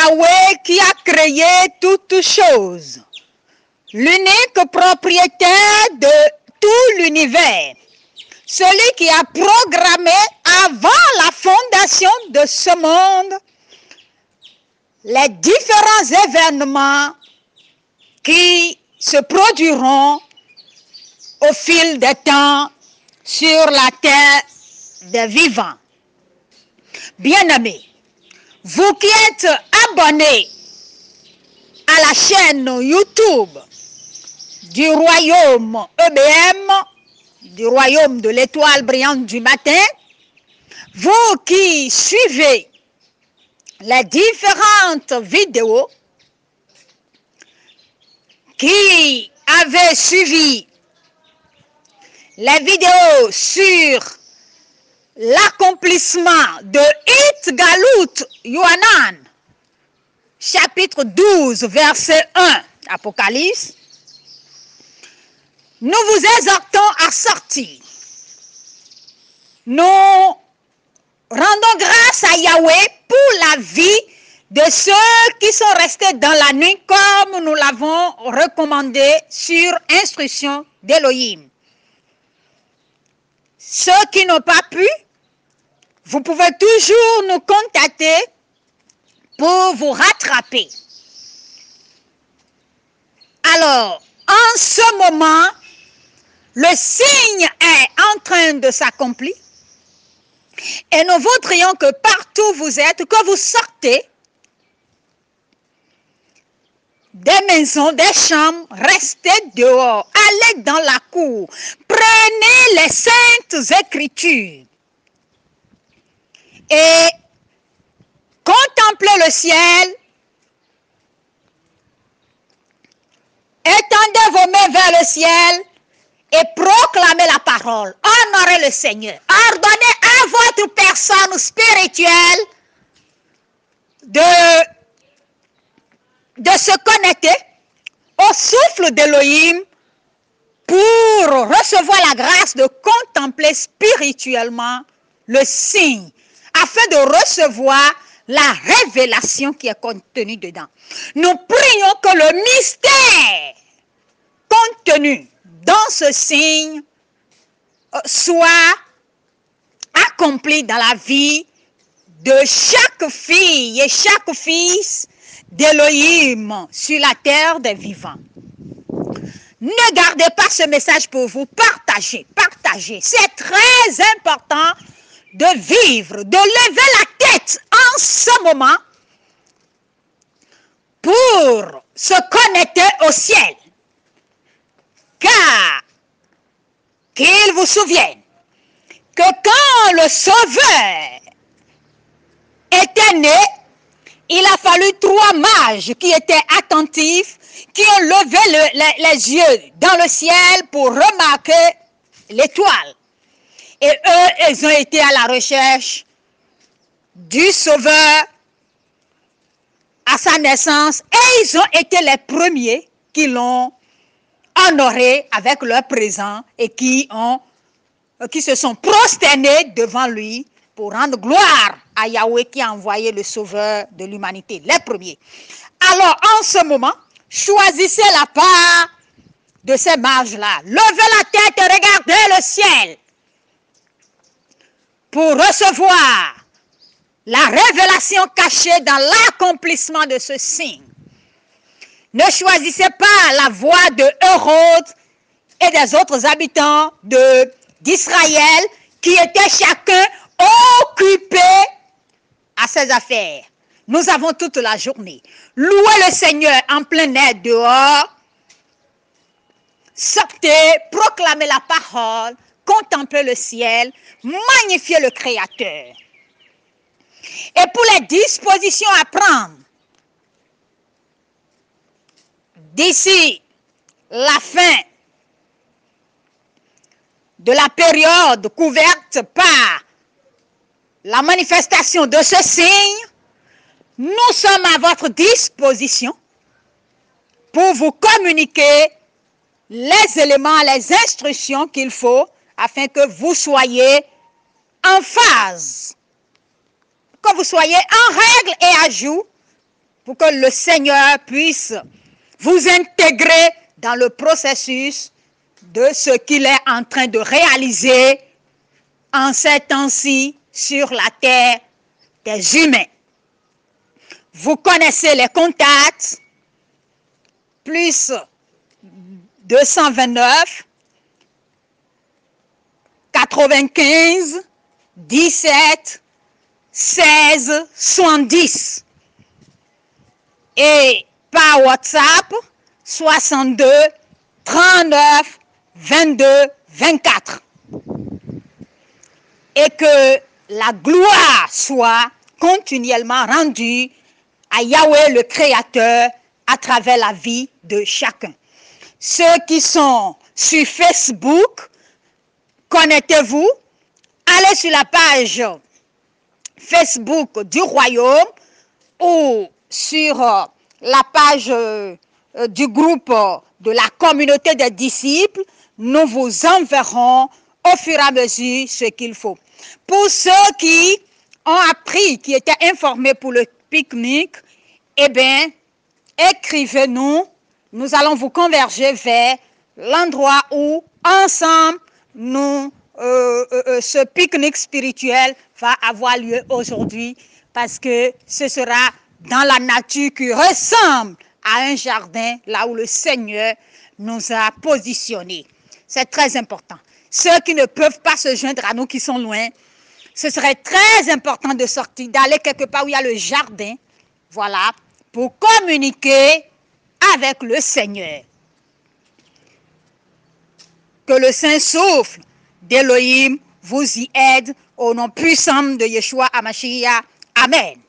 Yahweh qui a créé toutes choses, l'unique propriétaire de tout l'univers, celui qui a programmé avant la fondation de ce monde les différents événements qui se produiront au fil des temps sur la terre des vivants. Bien-aimés, vous qui êtes abonnés à la chaîne YouTube du royaume EBM, du royaume de l'étoile brillante du matin, vous qui suivez les différentes vidéos, qui avez suivi les vidéos sur l'accomplissement de Itgalut Yohanan, chapitre 12, verset 1, Apocalypse, nous vous exhortons à sortir. Nous rendons grâce à Yahweh pour la vie de ceux qui sont restés dans la nuit comme nous l'avons recommandé sur instruction d'Élohim. Ceux qui n'ont pas pu, vous pouvez toujours nous contacter pour vous rattraper. Alors, en ce moment, le signe est en train de s'accomplir et nous voudrions que partout où vous êtes, que vous sortez des maisons, des chambres, restez dehors, allez dans la cour, prenez les saintes écritures et contemplez le ciel, étendez vos mains vers le ciel et proclamez la parole, honorez le Seigneur, ordonnez à votre personne spirituelle de se connecter au souffle d'Élohim pour recevoir la grâce de contempler spirituellement le signe, afin de recevoir la révélation qui est contenue dedans. Nous prions que le mystère contenu dans ce signe soit accompli dans la vie de chaque fille et chaque fils d'Élohim sur la terre des vivants. Ne gardez pas ce message pour vous, partagez, partagez. C'est très important de vivre, de lever la tête en ce moment pour se connecter au ciel. Car qu'il vous souvienne que quand le Sauveur était né, il a fallu 3 mages qui étaient attentifs, qui ont levé les yeux dans le ciel pour remarquer l'étoile. Et eux, ils ont été à la recherche du Sauveur à sa naissance et ils ont été les premiers qui l'ont honoré avec leur présent et qui se sont prosternés devant lui pour rendre gloire à Yahweh qui a envoyé le Sauveur de l'humanité, les premiers. Alors, en ce moment, choisissez la part de ces mages-là. Levez la tête et regardez le ciel pour recevoir la révélation cachée dans l'accomplissement de ce signe. Ne choisissez pas la voie de Hérode et des autres habitants d'Israël qui étaient chacun occupés à ses affaires. Nous avons toute la journée. Louez le Seigneur en plein air dehors. Sortez, proclamez la parole, contemplez le ciel, magnifiez le Créateur. Et pour les dispositions à prendre, d'ici la fin de la période couverte par la manifestation de ce signe, nous sommes à votre disposition pour vous communiquer les éléments, les instructions qu'il faut afin que vous soyez en phase, que vous soyez en règle et à jour pour que le Seigneur puisse vous intégrer dans le processus de ce qu'il est en train de réaliser en ces temps-ci sur la terre des humains. Vous connaissez les contacts, plus 229 95 17 16 70 et par WhatsApp 62 39 22 24 et que la gloire soit continuellement rendue à Yahweh le Créateur à travers la vie de chacun. Ceux qui sont sur Facebook, connectez-vous, allez sur la page Facebook du Royaume ou sur la page du groupe de la communauté des disciples. Nous vous enverrons au fur et à mesure ce qu'il faut. Pour ceux qui ont appris, qui étaient informés pour le pique-nique, eh bien, écrivez-nous. Nous allons vous converger vers l'endroit où, ensemble, ce pique-nique spirituel va avoir lieu aujourd'hui parce que ce sera dans la nature qui ressemble à un jardin, là où le Seigneur nous a positionnés. C'est très important. Ceux qui ne peuvent pas se joindre à nous, qui sont loin, ce serait très important de sortir, d'aller quelque part où il y a le jardin, voilà, pour communiquer avec le Seigneur. Que le Saint-Souffle d'Élohim vous y aide au nom puissant de Yeshua HaMashiach. Amen.